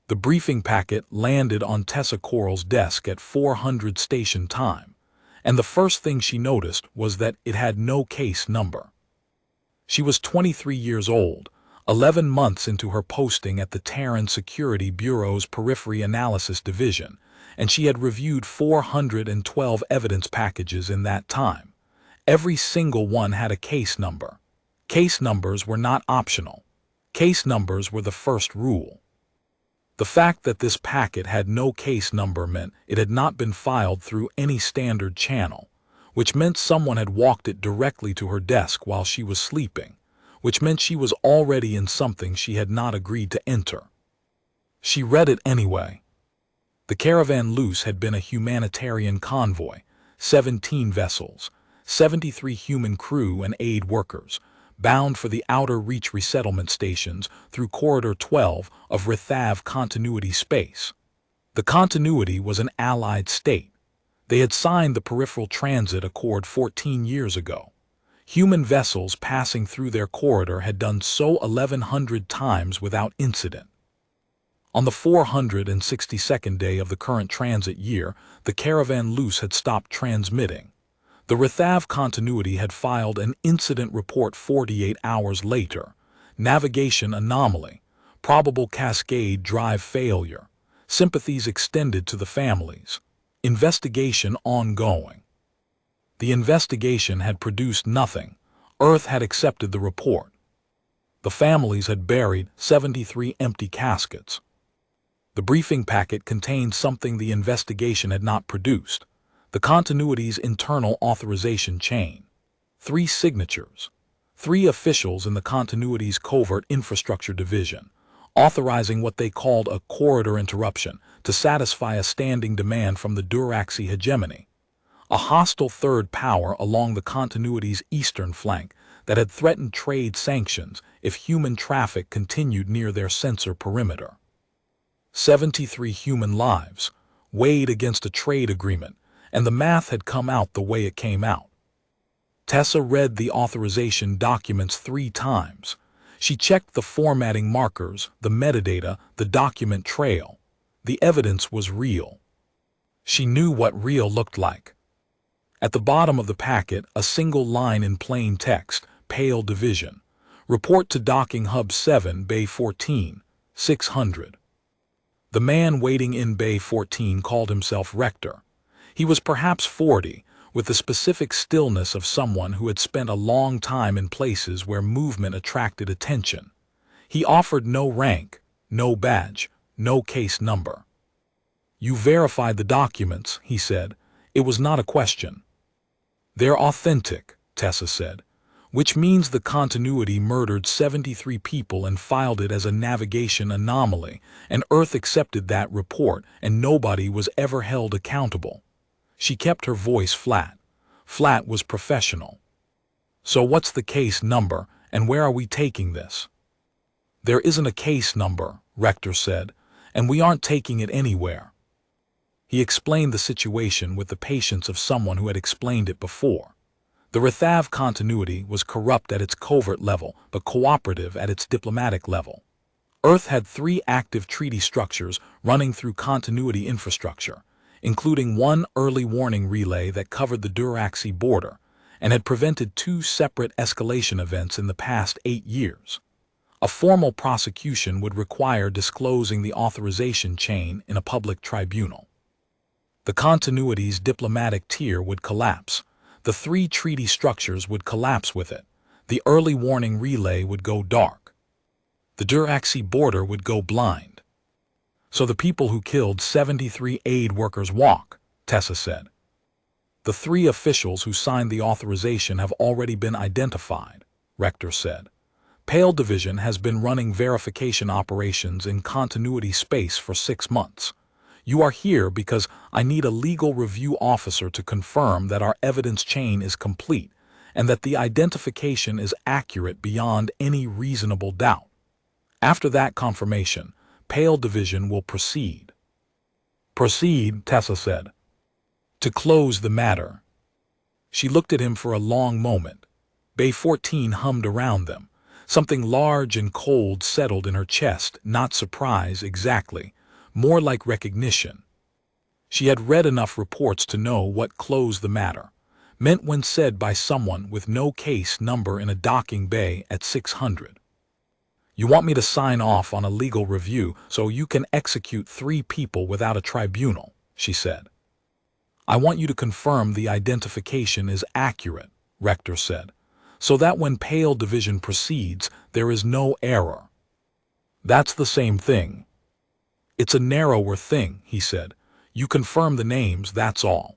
The briefing packet landed on Tessa Koral's desk at 400 station time, and the first thing she noticed was that it had no case number. She was 23 years old, 11 months into her posting at the Tehran Security Bureau's Periphery Analysis Division, and she had reviewed 412 evidence packages in that time. Every single one had a case number. Case numbers were not optional. Case numbers were the first rule. The fact that this packet had no case number meant it had not been filed through any standard channel, which meant someone had walked it directly to her desk while she was sleeping, which meant she was already in something she had not agreed to enter. She read it anyway. The Caravan Watch had been a humanitarian convoy, 17 vessels, 73 human crew and aid workers, bound for the Outer Reach resettlement stations through Corridor 12 of Rethav continuity space. The continuity was an allied state. They had signed the Peripheral Transit Accord 14 years ago. Human vessels passing through their corridor had done so 1,100 times without incident. On the 462nd day of the current transit year, the Caravan Watch had stopped transmitting. The Rethav continuity had filed an incident report 48 hours later. Navigation anomaly, probable cascade drive failure, sympathies extended to the families. Investigation ongoing. The investigation had produced nothing. Earth had accepted the report. The families had buried 73 empty caskets. The briefing packet contained something the investigation had not produced: the continuity's internal authorization chain. 3 signatures. 3 officials in the continuity's covert infrastructure division, authorizing what they called a corridor interruption to satisfy a standing demand from the Duraxi hegemony, a hostile third power along the continuity's eastern flank that had threatened trade sanctions if human traffic continued near their sensor perimeter. 73 human lives, weighed against a trade agreement, and the math had come out the way it came out. Tessa read the authorization documents 3 times. She checked the formatting markers, the metadata, the document trail. The evidence was real. She knew what real looked like. At the bottom of the packet, a single line in plain text: Pale Division. Report to Docking Hub 7, Bay 14, 600. The man waiting in Bay 14 called himself Rector. He was perhaps 40, with the specific stillness of someone who had spent a long time in places where movement attracted attention. He offered no rank, no badge, no case number. "You verified the documents," he said. "It was not a question." "They're authentic," Tessa said, "which means the continuity murdered 73 people and filed it as a navigation anomaly, and Earth accepted that report, and nobody was ever held accountable." She kept her voice flat. Flat was professional. "So what's the case number, and where are we taking this?" "There isn't a case number," Rector said, "and we aren't taking it anywhere." He explained the situation with the patience of someone who had explained it before. The Rethav continuity was corrupt at its covert level, but cooperative at its diplomatic level. Earth had 3 active treaty structures running through continuity infrastructure, including 1 early warning relay that covered the Duraxi border, and had prevented 2 separate escalation events in the past 8 years. A formal prosecution would require disclosing the authorization chain in a public tribunal. The continuity's diplomatic tier would collapse. The 3 treaty structures would collapse with it. The early warning relay would go dark. The Duraxi border would go blind. "So the people who killed 73 aid workers walk," Tessa said. "The 3 officials who signed the authorization have already been identified," Rector said. "Pale Division has been running verification operations in continuity space for 6 months. You are here because I need a legal review officer to confirm that our evidence chain is complete and that the identification is accurate beyond any reasonable doubt. After that confirmation, Pale Division will proceed." "Proceed," Tessa said. "To close the matter." She looked at him for a long moment. Bay 14 hummed around them. Something large and cold settled in her chest, not surprise exactly, more like recognition. She had read enough reports to know what close the matter meant when said by someone with no case number in a docking bay at 600. You want me to sign off on a legal review so you can execute 3 people without a tribunal, she said. I want you to confirm the identification is accurate, Rector said, so that when Pale Division proceeds, there is no error. That's the same thing. It's a narrower thing, he said. You confirm the names, that's all.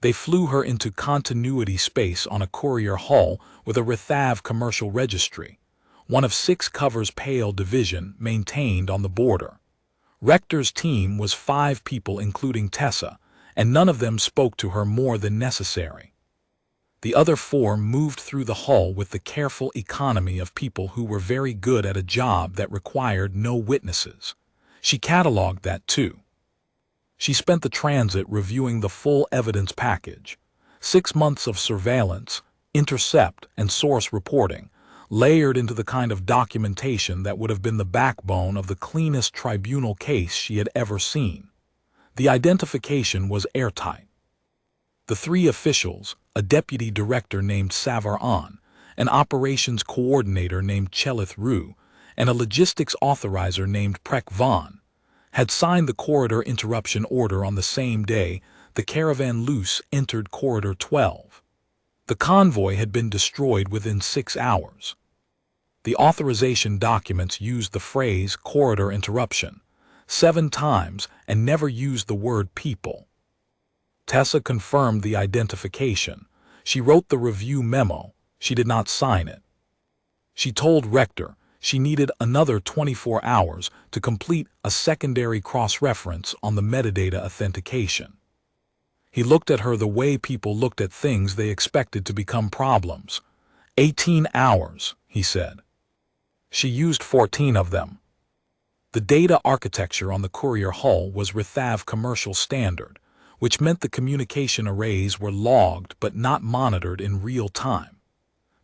They flew her into continuity space on a courier hull with a Rethav commercial registry, one of 6 covers Pale Division maintained on the border. Rector's team was 5 people including Tessa, and none of them spoke to her more than necessary. The other 4 moved through the hull with the careful economy of people who were very good at a job that required no witnesses. She cataloged that too. She spent the transit reviewing the full evidence package, 6 months of surveillance, intercept, and source reporting, layered into the kind of documentation that would have been the backbone of the cleanest tribunal case she had ever seen. The identification was airtight. The 3 officials, a deputy director named Savar An, an operations coordinator named Chelith Rue, and a logistics authorizer named Prek Vaughn, had signed the corridor interruption order on the same day the Caravan Loose entered Corridor 12. The convoy had been destroyed within 6 hours. The authorization documents used the phrase corridor interruption 7 times and never used the word people. Tessa confirmed the identification. She wrote the review memo. She did not sign it. She told Rector she needed another 24 hours to complete a secondary cross-reference on the metadata authentication. He looked at her the way people looked at things they expected to become problems. 18 hours, he said. She used 14 of them. The data architecture on the courier hull was Rethav commercial standard, which meant the communication arrays were logged but not monitored in real time.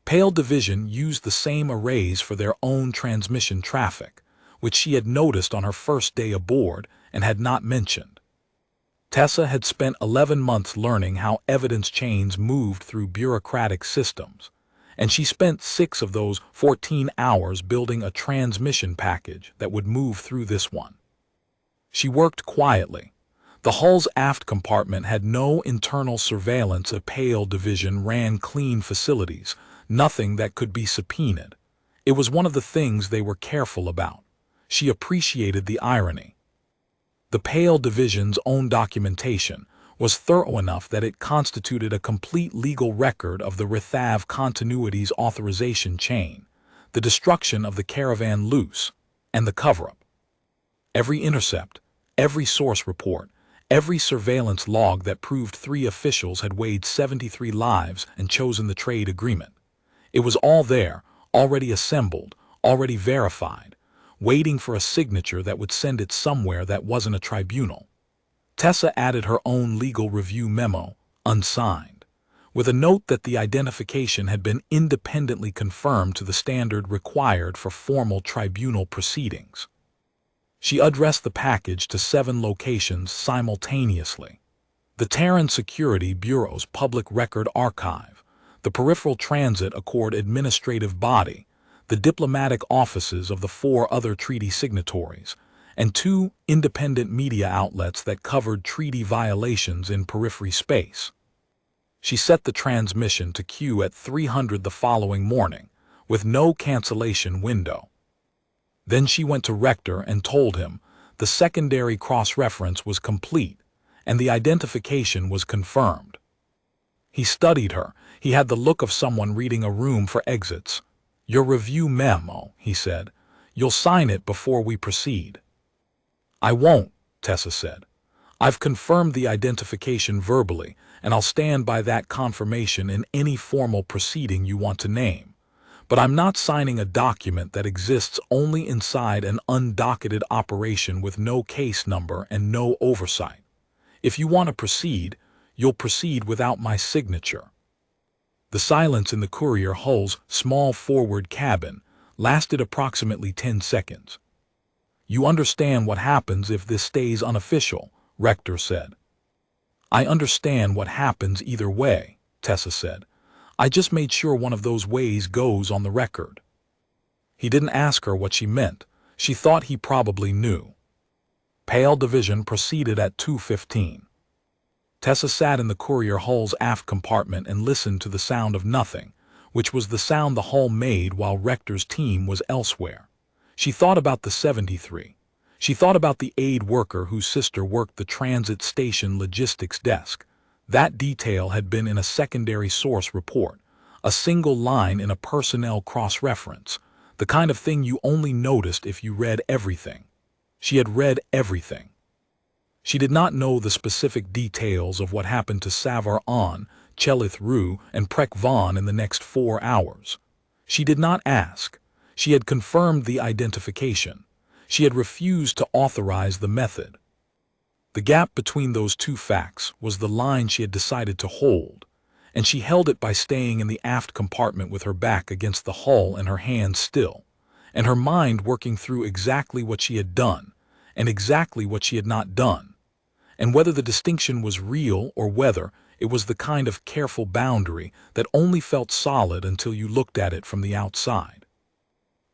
Pale Division used the same arrays for their own transmission traffic, which she had noticed on her first day aboard and had not mentioned. Tessa had spent 11 months learning how evidence chains moved through bureaucratic systems, and she spent 6 of those 14 hours building a transmission package that would move through this one. She worked quietly. The hull's aft compartment had no internal surveillance. A Pale Division ran clean facilities, nothing that could be subpoenaed. It was one of the things they were careful about. She appreciated the irony. The Pale Division's own documentation was thorough enough that it constituted a complete legal record of the Rethav continuity's authorization chain, the destruction of the Caravan Loose, and the cover-up. Every intercept, every source report, every surveillance log that proved 3 officials had weighed 73 lives and chosen the trade agreement. It was all there, already assembled, already verified, waiting for a signature that would send it somewhere that wasn't a tribunal. Tessa added her own legal review memo, unsigned, with a note that the identification had been independently confirmed to the standard required for formal tribunal proceedings. She addressed the package to 7 locations simultaneously: the Terran Security Bureau's Public Record Archive, the Peripheral Transit Accord Administrative Body, the diplomatic offices of the 4 other treaty signatories, and 2 independent media outlets that covered treaty violations in periphery space. She set the transmission to queue at 300 the following morning, with no cancellation window. Then she went to Rector and told him the secondary cross-reference was complete and the identification was confirmed. He studied her. He had the look of someone reading a room for exits. "Your review memo," he said. "You'll sign it before we proceed." "I won't," Tessa said. "I've confirmed the identification verbally, and I'll stand by that confirmation in any formal proceeding you want to name. But I'm not signing a document that exists only inside an undocketed operation with no case number and no oversight. If you want to proceed, you'll proceed without my signature." The silence in the courier hull's small forward cabin lasted approximately 10 seconds. "You understand what happens if this stays unofficial," Rector said. "I understand what happens either way," Tessa said. "I just made sure one of those ways goes on the record." He didn't ask her what she meant. She thought he probably knew. Pale Division proceeded at 2:15. Tessa sat in the courier hull's aft compartment and listened to the sound of nothing, which was the sound the hull made while Rector's team was elsewhere. She thought about the 73. She thought about the aid worker whose sister worked the transit station logistics desk. That detail had been in a secondary source report, a single line in a personnel cross-reference, the kind of thing you only noticed if you read everything. She had read everything. She did not know the specific details of what happened to Savar On, Chelith Rue, and Prek Vaughn in the next 4 hours. She did not ask. She had confirmed the identification. She had refused to authorize the method. The gap between those two facts was the line she had decided to hold, and she held it by staying in the aft compartment with her back against the hull and her hands still, and her mind working through exactly what she had done and exactly what she had not done, and whether the distinction was real or whether it was the kind of careful boundary that only felt solid until you looked at it from the outside.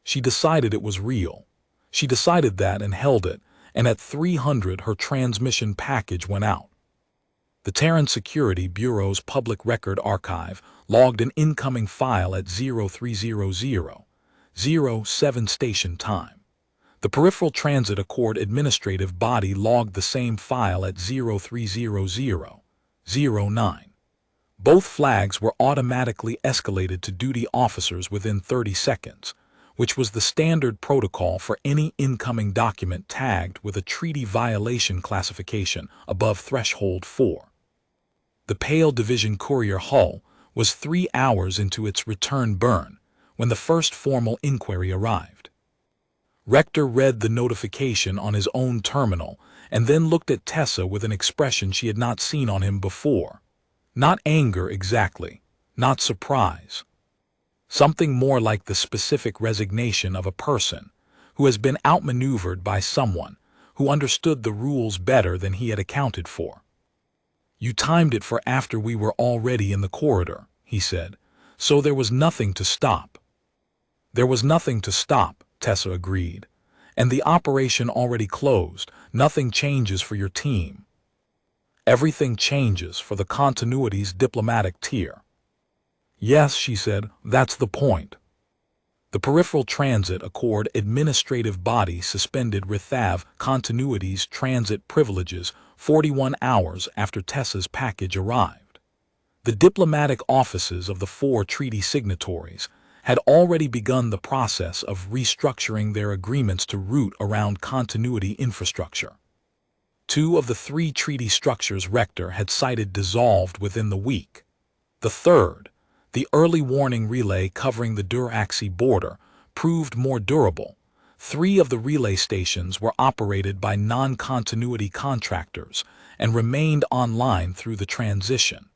She decided it was real. She decided that and held it, and at 300 her transmission package went out. The Terran Security Bureau's Public Record Archive logged an incoming file at 0300:07 station time. The Peripheral Transit Accord Administrative Body logged the same file at 0300:09. Both flags were automatically escalated to duty officers within 30 seconds, which was the standard protocol for any incoming document tagged with a treaty violation classification above threshold 4. The Pale Division courier hull was 3 hours into its return burn when the first formal inquiry arrived. Rector read the notification on his own terminal and then looked at Tessa with an expression she had not seen on him before. Not anger exactly, not surprise. Something more like the specific resignation of a person who has been outmaneuvered by someone who understood the rules better than he had accounted for. "You timed it for after we were already in the corridor," he said, "so there was nothing to stop." "There was nothing to stop," Tessa agreed. "And the operation already closed. Nothing changes for your team." "Everything changes for the continuity's diplomatic tier." "Yes," she said, "that's the point." The Peripheral Transit Accord Administrative Body suspended Rethav Continuity's transit privileges 41 hours after Tessa's package arrived. The diplomatic offices of the 4 treaty signatories had already begun the process of restructuring their agreements to route around continuity infrastructure. 2 of the 3 treaty structures Rector had cited dissolved within the week. The third, the early warning relay covering the Duraxi border, proved more durable. 3 of the relay stations were operated by non-continuity contractors and remained online through the transition.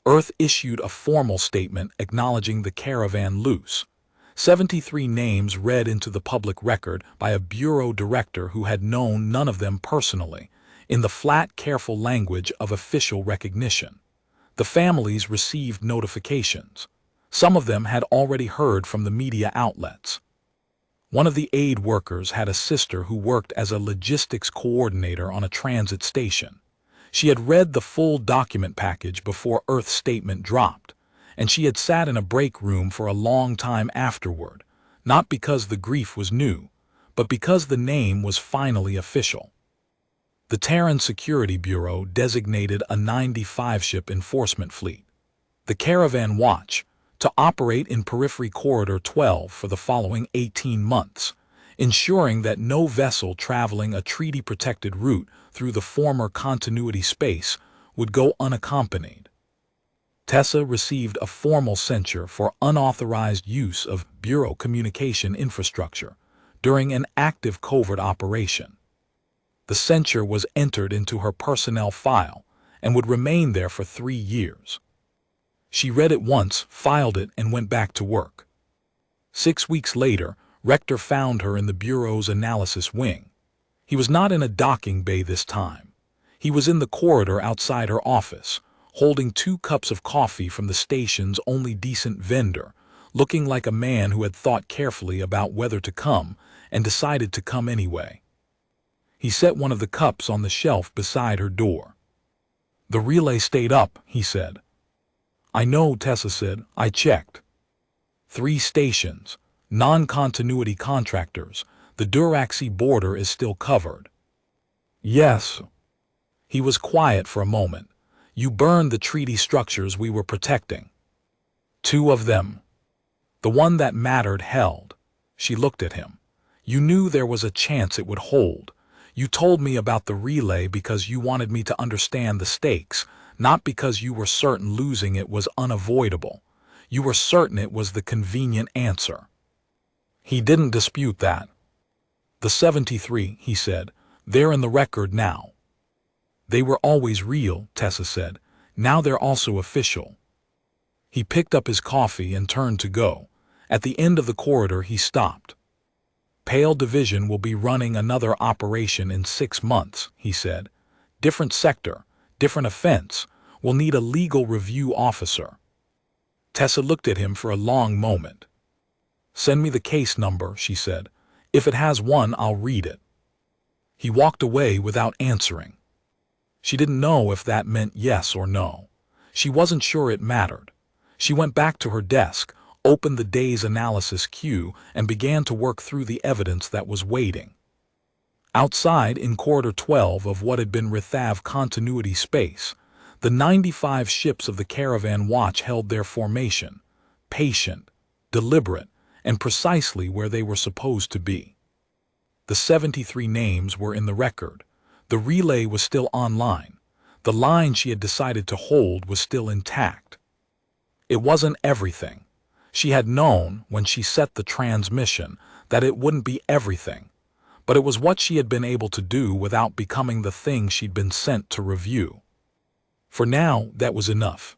Earth issued a formal statement acknowledging the caravan loose. 73 names read into the public record by a bureau director who had known none of them personally, in the flat, careful language of official recognition. The families received notifications. Some of them had already heard from the media outlets. One of the aid workers had a sister who worked as a logistics coordinator on a transit station. She had read the full document package before Earth's statement dropped, and she had sat in a break room for a long time afterward, not because the grief was new, but because the name was finally official. The Terran Security Bureau designated a 95-ship enforcement fleet, the Caravan Watch, to operate in Periphery Corridor 12 for the following 18 months, ensuring that no vessel traveling a treaty-protected route through the former continuity space would go unaccompanied. Tessa received a formal censure for unauthorized use of Bureau communication infrastructure during an active covert operation. The censure was entered into her personnel file and would remain there for 3 years. She read it once, filed it, and went back to work. 6 weeks later, Rector found her in the Bureau's analysis wing. He was not in a docking bay this time. He was in the corridor outside her office, holding 2 cups of coffee from the station's only decent vendor, looking like a man who had thought carefully about whether to come and decided to come anyway. He set one of the cups on the shelf beside her door. "The relay stayed up," he said. "I know," Tessa said. "I checked. 3 stations, non-continuity contractors. The Duraxi border is still covered." "Yes." He was quiet for a moment. "You burned the treaty structures we were protecting." "2 of them. The one that mattered held." She looked at him. "You knew there was a chance it would hold. You told me about the relay because you wanted me to understand the stakes, not because you were certain losing it was unavoidable. You were certain it was the convenient answer." He didn't dispute that. "The 73, he said. "They're in the record now." "They were always real," Tessa said. "Now they're also official." He picked up his coffee and turned to go. At the end of the corridor he stopped. "Pale Division will be running another operation in 6 months, he said. "Different sector, different offense. We'll need a legal review officer." Tessa looked at him for a long moment. "Send me the case number," she said. "If it has one, I'll read it." He walked away without answering. She didn't know if that meant yes or no. She wasn't sure it mattered. She went back to her desk, opened the day's analysis queue, and began to work through the evidence that was waiting. Outside, in Corridor 12 of what had been Rethav continuity space, the 95 ships of the Caravan Watch held their formation, patient, deliberate, and precisely where they were supposed to be. The 73 names were in the record. The relay was still online. The line she had decided to hold was still intact. It wasn't everything. She had known, when she set the transmission, that it wouldn't be everything, but it was what she had been able to do without becoming the thing she'd been sent to review. For now, that was enough.